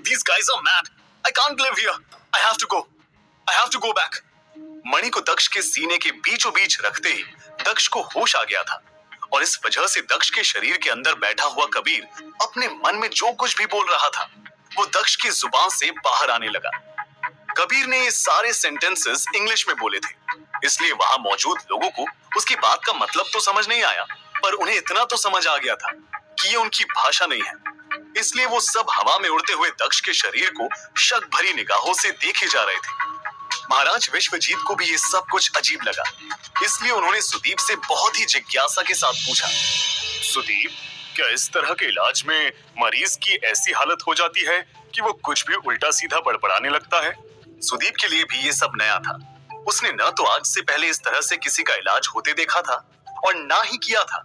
These guys are mad. I can't live here. I have to go. I have to go back. मणि को दक्ष के सीने के बीचों बीच रखते ही दक्ष को होश आ गया था और इस वजह से दक्ष के शरीर के अंदर बैठा हुआ कबीर अपने मन में जो कुछ भी बोल रहा था वो दक्ष की जुबान से बाहर आने लगा। कबीर ने ये सारे सेंटेंसेस इंग्लिश में बोले थे, इसलिए वहां मौजूद लोगों को उसकी बात का मतलब तो समझ नहीं आया, पर उन्हें इतना तो समझ आ गया था कि ये उनकी भाषा नहीं है। इसलिए वो सब हवा में उड़ते हुए दक्ष के शरीर को शक भरी निगाहों से देखे जा रहे थे। महाराज विश्वजीत को भी ये सब कुछ अजीब लगा, इसलिए उन्होंने सुदीप से बहुत ही जिज्ञासा के साथ पूछा, सुदीप, क्या इस तरह के इलाज में मरीज की ऐसी हालत हो जाती है कि वो कुछ भी उल्टा सीधा बड़बड़ाने लगता है? सुदीप के लिए भी ये सब नया था। उसने न तो आज से पहले इस तरह से किसी का इलाज होते देखा था और ना ही किया था,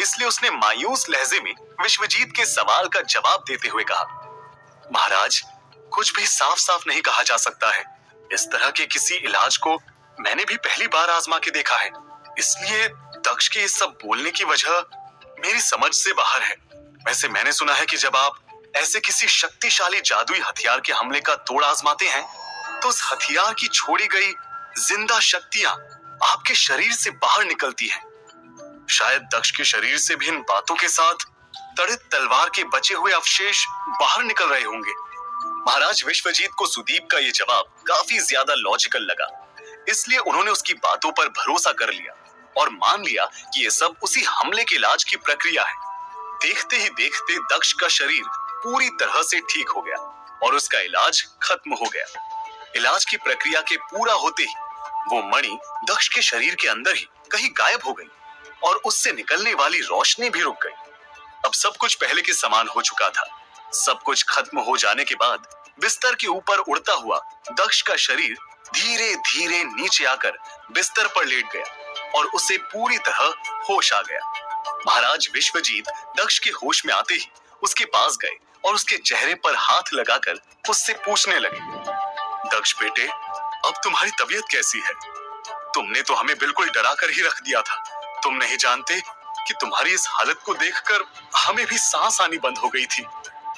इसलिए उसने मायूस लहजे में विश्वजीत के सवाल का जवाब देते हुए कहा, महाराज, कुछ भी साफ साफ नहीं कहा जा सकता है। इस तरह के किसी इलाज को मैंने भी पहली बार आजमा के देखा है, इसलिए दक्ष के इस सब बोलने की वजह मेरी समझ से बाहर है। वैसे मैंने सुना है कि जब आप ऐसे किसी शक्तिशाली जादुई हथियार के हमले का तोड़ आजमाते हैं तो उस हथियार की छोड़ी गई जिंदा शक्तियां आपके शरीर से बाहर निकलती हैं। शायद दक्ष के शरीर से भी इन बातों के साथ तड़ित तलवार के बचे हुए अवशेष बाहर निकल रहे होंगे। महाराज विश्वजीत को सुदीप का ये जवाब काफी ज्यादा लॉजिकल लगा, इसलिए उन्होंने उसकी बातों पर भरोसा कर लिया और मान लिया कि ये सब उसी हमले के इलाज की प्रक्रिया है। देखते ही देखते दक्ष का शरीर पूरी तरह से ठीक हो गया और उसका इलाज खत्म हो गया। इलाज की प्रक्रिया के पूरा होते ही वो मणि दक्ष के शरीर के अंदर ही कहीं गायब हो गई और उससे निकलने वाली रोशनी भी रुक गई। अब सब कुछ पहले के समान हो चुका था। सब कुछ खत्म हो जाने के बाद बिस्तर के ऊपर उड़ता हुआ दक्ष का शरीर धीरे धीरे नीचे आकर बिस्तर पर लेट गया और उसे पूरी तरह होश आ गया। महाराज विश्वजीत दक्ष के होश में आते ही उसके पास गए और उसके चेहरे पर हाथ लगाकर उससे पूछने लगे, दक्ष बेटे, अब तुम्हारी तबीयत कैसी है? तुमने तो हमें बिल्कुल डरा कर ही रख दिया था। तुम नहीं जानते कि तुम्हारी इस हालत को देखकर हमें भी सांस आनी बंद हो गई थी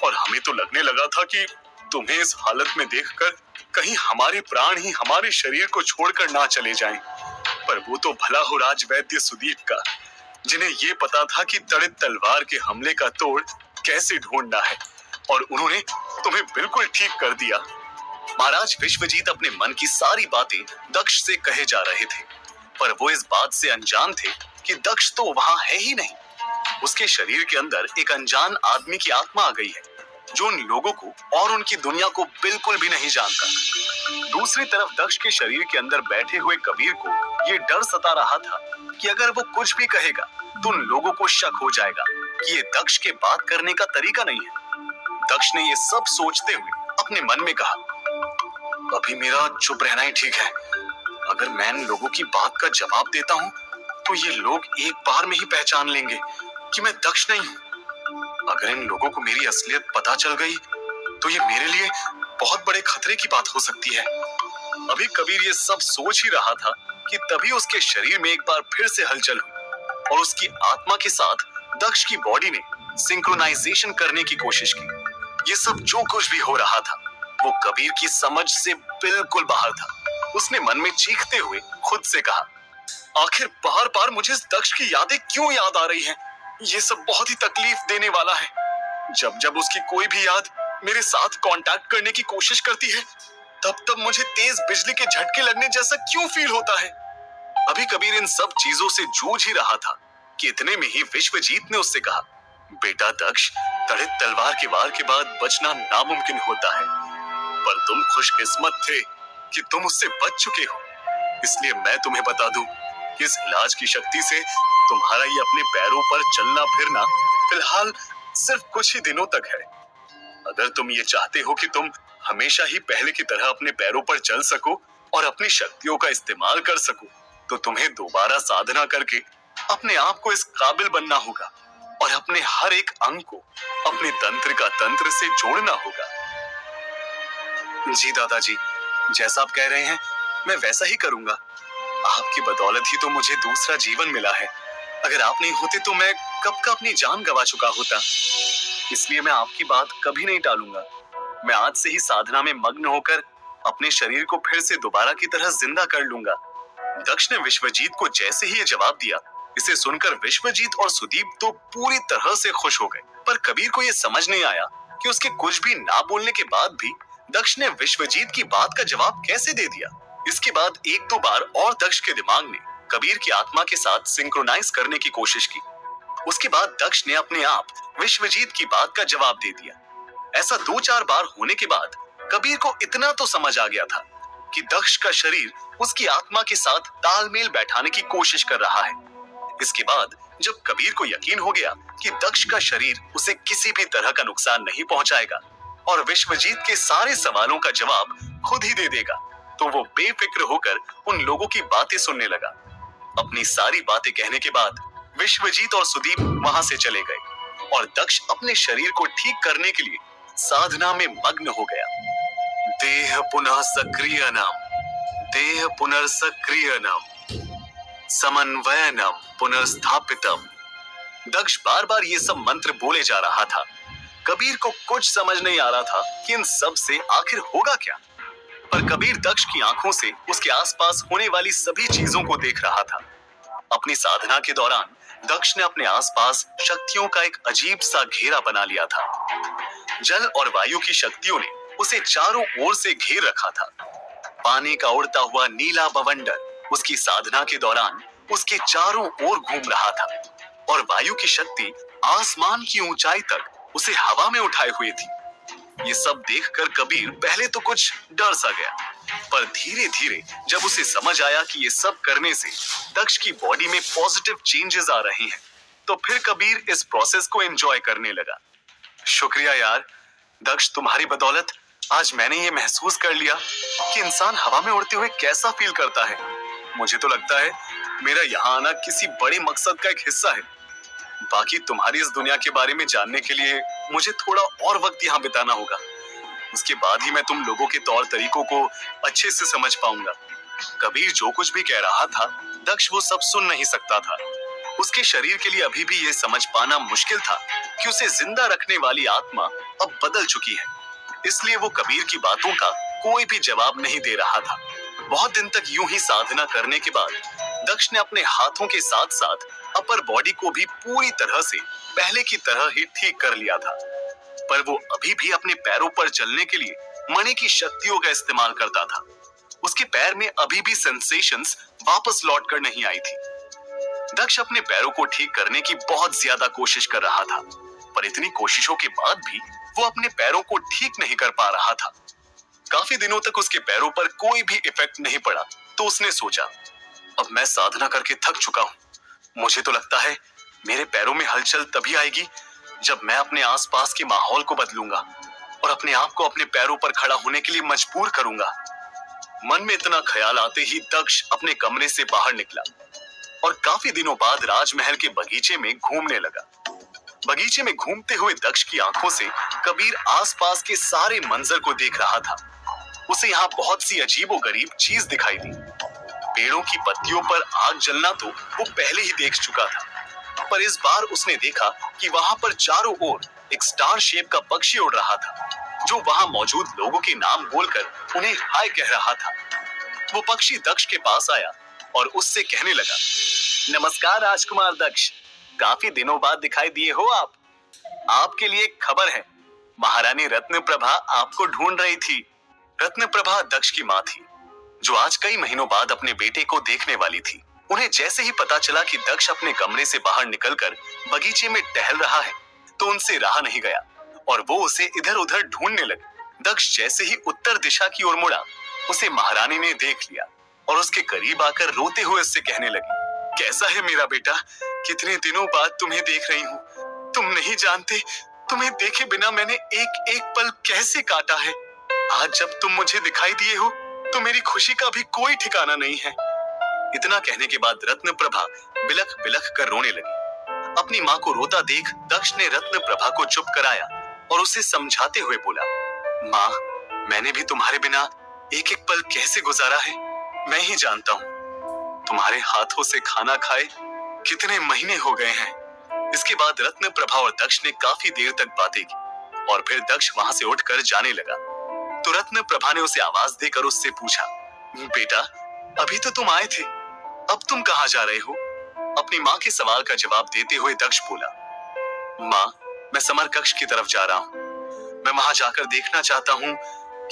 और हमें तो लगने लगा था कि तुम्हें इस हालत में देखकर कहीं हमारे प्राण ही हमारे शरीर को छोड़कर ना चले जाएं। पर वो तो भला हो राजवैद्य सुदीप का, जिन्हें ये पता था कि तड़ित तलवार के हमले का तोड़ कैसे ढूंढना है, और उन्होंने तुम्हें बिल्कुल ठीक कर दिया। महाराज विश्वजीत अपने मन की सारी बातें दक्ष से कहे जा रहे थे, पर वो इस बात से अनजान थे कि दक्ष तो वहां है ही नहीं। उसके शरीर के अंदर एक अनजान आदमी की आत्मा आ गई है जो उन लोगों को और उनकी दुनिया को बिल्कुल भी नहीं जानता। दूसरी तरफ दक्ष के शरीर के अंदर बैठे हुए कबीर को ये डर सता रहा था कि अगर वो कुछ भी कहेगा तो उन लोगों को शक हो जाएगा कि ये दक्ष के बात करने का तरीका नहीं है। दक्ष ने ये सब सोचते हुए अपने मन में कहा, अभी मेरा चुप रहना ही ठीक है। अगर मैं इन लोगों की बात का जवाब देता हूँ तो ये लोग एक बार में ही पहचान लेंगे कि मैं दक्ष नहीं हूँ। अगर इन लोगों को मेरी असलियत पता चल गई तो ये मेरे लिए बहुत बड़े खतरे की बात हो सकती है। अभी कबीर ये सब सोच ही रहा था कि तभी उसके शरीर में एक बार फिर से हलचल हुई और उसकी आत्मा के साथ दक्ष की बॉडी ने सिंक्रोनाइजेशन करने की कोशिश की। ये सब जो कुछ भी हो रहा था वो कबीर की समझ से बिल्कुल बाहर था। उसने मन में चीखते हुए खुद से कहा, आखिर बार बार मुझे इस दक्ष की यादें क्यों याद आ रही हैं? ये सब बहुत ही तकलीफ देने वाला है। जब जब उसकी कोई भी याद मेरे साथ कांटेक्ट करने की कोशिश करती है तब तब मुझे तेज बिजली के झटके लगने जैसा क्यों फील होता है? अभी कबीर इन सब चीजों से जूझ ही रहा था कि इतने में ही विश्वजीत ने उससे कहा, बेटा दक्ष, तड़ित तलवार के वार के बाद बचना नामुमकिन होता है, पर तुम खुशकिस्मत थे कि तुम उससे बच चुके हो। इसलिए मैं तुम्हें बता दूं कि इस इलाज की शक्ति से तुम्हारा ये अपने पैरों पर चलना फिरना फिलहाल सिर्फ कुछ ही दिनों तक है। अगर तुम ये चाहते हो कि तुम हमेशा ही पहले की तरह अपने पैरों पर चल सको और अपनी शक्तियों का इस्तेमाल कर सको तो तुम्हें दोबारा साधना करके अपने आप को इस काबिल बनना होगा और अपने हर एक अंग को अपने तंत्र का तंत्र से जोड़ना होगा। जी दादाजी, जैसा आप कह रहे हैं मैं वैसा ही करूंगा। आपकी बदौलत ही तो मुझे दूसरा जीवन मिला है। अगर आप नहीं होते तो मैं कब का अपनी जान गंवा चुका होता। इसलिए मैं आपकी बात कभी नहीं टालूंगा। मैं आज से ही साधना में मग्न होकर अपने शरीर को फिर से दोबारा की तरह जिंदा कर लूंगा। दक्ष ने विश्वजीत को जैसे ही ये जवाब दिया, इसे सुनकर विश्वजीत और सुदीप तो पूरी तरह से खुश हो गए। पर कबीर को ये समझ नहीं आया कि उसके कुछ भी ना बोलने के बाद भी दक्ष ने विश्वजीत की बात का जवाब कैसे दे दिया। इसके बाद एक दो बार और दक्ष के दिमाग ने कबीर की आत्मा के साथ सिंक्रोनाइज करने की कोशिश की। उसके बाद दक्ष ने अपने आप विश्वजीत की बात का जवाब दे दिया। ऐसा दो चार बार होने के बाद कबीर को इतना तो समझ आ गया था कि दक्ष का शरीर उसकी आत्मा के साथ तालमेल बैठाने की कोशिश कर रहा है। इसके बाद जब कबीर को यकीन हो गया कि दक्ष का शरीर उसे किसी भी तरह का नुकसान नहीं पहुंचाएगा और विश्वजीत के सारे सवालों का जवाब खुद ही दे देगा, तो वो बेफिक्र होकर उन लोगों की बातें सुनने लगा। अपनी सारी बातें कहने के बाद विश्वजीत और सुदीप वहां से चले गए और दक्ष अपने शरीर को ठीक करने के लिए साधना में मग्न हो गया। देह पुनः सक्रियनम, देह पुनर्सक्रियनम, समन्वयनम पुनर्स्थापितम। दक्ष बार बार ये सब मंत्र बोले जा रहा था। कबीर को कुछ समझ नहीं आ रहा था कि इन सब से आखिर होगा क्या। पर कबीर दक्ष की आंखों से उसके आसपास होने वाली सभी चीजों को देख रहा था। अपनी साधना के दौरान दक्ष ने अपने आसपास शक्तियों का एक अजीब सा घेरा बना लिया था। जल और वायु की शक्तियों ने उसे चारों ओर से घेर रखा था। पानी का उड़ता हुआ नीला बवंडर उसकी साधना के दौरान उसके चारों ओर घूम रहा था और वायु की शक्ति आसमान की ऊंचाई तक उसे हवा में उठाए हुए थी। ये सब देखकर कबीर पहले तो कुछ डर सा गया, पर धीरे धीरे जब उसे समझ आया कि ये सब करने से दक्ष की बॉडी में पॉजिटिव चेंजेस आ रहे हैं, तो फिर कबीर इस प्रोसेस को एंजॉय करने लगा। शुक्रिया यार दक्ष, तुम्हारी बदौलत आज मैंने ये महसूस कर लिया कि इंसान हवा में उड़ते हुए कैसा फील करता है। मुझे तो लगता है मेरा यहाँ आना किसी बड़े मकसद का एक हिस्सा है। बाकी तुम्हारी इस दुनिया के बारे में जानने के लिए मुझे थोड़ा और वक्त यहाँ बिताना होगा। उसके बाद ही मैं तुम लोगों के तौर तरीकों को अच्छे से समझ पाऊंगा। कबीर जो कुछ भी कह रहा था, दक्ष वो सब सुन नहीं सकता था। उसके शरीर के लिए अभी भी ये समझ पाना मुश्किल था कि उसे जिंदा रखने वाली आत्मा अब बदल चुकी है। इसलिए वो कबीर की बातों का कोई भी जवाब नहीं दे रहा था। बहुत दिन तक यूं ही साधना करने के बाद दक्ष ने अपने हाथों के साथ साथ अपर बॉडी को भी पूरी तरह से पहले की तरह ही ठीक कर लिया था। पर वो अभी भी अपने पैरों पर चलने के लिए मणि की शक्तियों का इस्तेमाल करता था। उसके पैर में अभी भी सेंसेशंस वापस लौट कर नहीं आई थी। दक्ष अपने पैरों को ठीक करने की बहुत ज्यादा कोशिश कर रहा था, पर इतनी कोशिशों के बाद भी वो अपने पैरों को ठीक नहीं कर पा रहा था। काफी दिनों तक उसके पैरों पर कोई भी इफेक्ट नहीं पड़ा, तो उसने सोचा, अब मैं साधना करके थक चुका हूँ। मुझे तो लगता है मेरे पैरों में हलचल तभी आएगी जब मैं अपने आसपास के माहौल को बदलूंगा और अपने आप को अपने पैरों पर खड़ा होने के लिए मजबूर करूंगा। मन में इतना ख्याल आते ही दक्ष अपने कमरे से बाहर निकला और काफी दिनों बाद राजमहल के बगीचे में घूमने लगा। बगीचे में घूमते हुए दक्ष की आंखों से कबीर आसपास के सारे मंजर को देख रहा था। उसे यहाँ बहुत सी अजीबोगरीब चीज दिखाई दी। पेड़ों की पत्तियों पर आग जलना तो वो पहले ही देख चुका था, पर इस बार उसने देखा कि वहां पर चारों ओर एक स्टार शेप का पक्षी उड़ रहा था, जो वहां मौजूद लोगों के नाम बोलकर उन्हें हाय कह रहा था। वो पक्षी दक्ष के पास आया और उससे कहने लगा, नमस्कार राजकुमार दक्ष, काफी दिनों बाद दिखाई दिए हो आप। आपके लिए एक खबर है, महारानी रत्नप्रभा आपको ढूंढ रही थी। रत्नप्रभा दक्ष की माँ थी, जो आज कई महीनों बाद अपने बेटे को देखने वाली थी। उन्हें जैसे ही पता चला कि दक्ष अपने कमरे से बाहर निकलकर बगीचे में टहल रहा है, तो उनसे रहा नहीं गया और वो उसे इधर उधर ढूंढने लगे। दक्ष जैसे ही उत्तर दिशा की ओर मुड़ा, उसे महारानी ने देख लिया और उसके करीब आकर रोते हुए उससे कहने लगी, कैसा है मेरा बेटा? कितने दिनों बाद तुम्हें देख रही हूँ। तुम नहीं जानते, तुम्हें देखे बिना मैंने एक एक पल कैसे काटा है। आज जब तुम मुझे दिखाई दिए हो, तो मेरी खुशी का भी कोई ठिकाना नहीं है। इतना कहने के बाद रत्नप्रभा बिलख बिलख कर रोने लगी। अपनी माँ को रोता देख दक्ष ने रत्नप्रभा को चुप कराया और उसे समझाते हुए बोला, माँ, मैंने भी तुम्हारे बिना एक एक पल कैसे गुजारा है, मैं ही जानता हूँ। तुम्हारे हाथों से खाना खाए कितने महीने हो गए हैं। इसके बाद रत्नप्रभा और दक्ष ने काफी देर तक बातें की। और फिर दक्ष वहां से उठकर जाने लगा। तो रत्न प्रभा ने उसे आवाज देकर उससे पूछा, बेटा अभी तो तुम आए थे, अब तुम कहाँ जा रहे हो? अपनी माँ के सवाल का जवाब देते हुए दक्ष बोला, माँ मैं समर कक्ष की तरफ जा रहा हूँ। मैं वहां जाकर देखना चाहता हूँ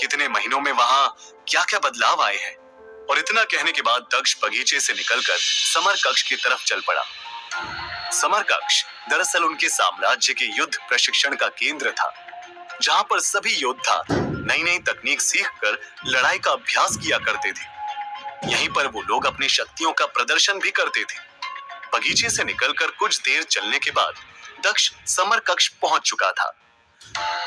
कितने महीनों में वहां क्या क्या बदलाव आए हैं। और इतना कहने के बाद दक्ष बगीचे से निकलकर समर कक्ष की तरफ चल पड़ा। समर कक्ष दरअसल उनके साम्राज्य के युद्ध प्रशिक्षण का केंद्र था, जहां पर सभी योद्धा नई नई तकनीक सीखकर लड़ाई का अभ्यास किया करते थे। यहीं पर वो लोग अपनी शक्तियों का प्रदर्शन भी करते थे। बगीचे से निकलकर कुछ देर चलने के बाद दक्ष समर कक्ष पहुंच चुका था।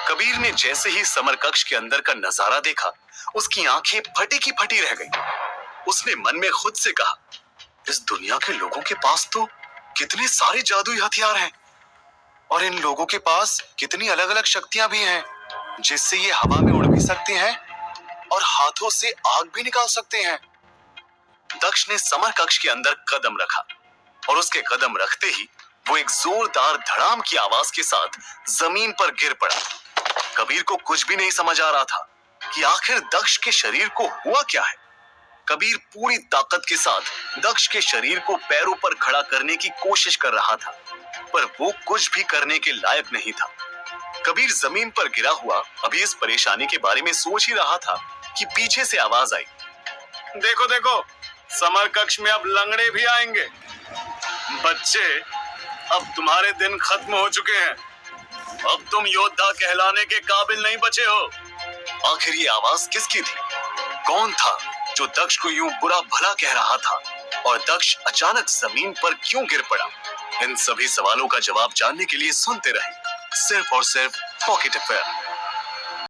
कबीर ने जैसे ही समर कक्ष के अंदर का नजारा देखा, उसकी आंखें फटी की फटी रह गईं। उसने मन में खुद से कहा, इस दुनिया के लोगों के पास तो कितने सारे जादुई हथियार हैं, और इन लोगों के पास कितनी अलग अलग शक्तियां भी हैं, जिससे ये हवा में उड़ भी सकते हैं और हाथों से आग भी निकाल सकते हैं। दक्ष ने समर कक्ष के अंदर कदम रखा और उसके कदम रखते ही वो एक जोरदार धड़ाम की आवाज के साथ जमीन पर गिर पड़ा। कबीर को कुछ भी नहीं समझ आ रहा था कि आखिर दक्ष के शरीर को हुआ क्या है। कबीर पूरी ताकत के साथ दक्ष के शरीर को पैरों पर खड़ा करने की कोशिश कर रहा था, पर वो कुछ भी करने के लायक नहीं था। कबीर जमीन पर गिरा हुआ अभी इस परेशानी के बारे में सोच ही रहा था कि पीछे से आवाज आई, देखो देखो समर कक्ष में अब लंगड़े भी आएंगे। बच्चे अब तुम्हारे दिन खत्म हो चुके हैं, अब तुम योद्धा कहलाने के काबिल नहीं बचे हो। आखिर ये आवाज किसकी थी? कौन था जो दक्ष को यूं बुरा भला कह रहा था, और दक्ष अचानक जमीन पर क्यों गिर पड़ा? इन सभी सवालों का जवाब जानने के लिए सुनते रहे सिर्फ और सिर्फ पॉकेट एफएम।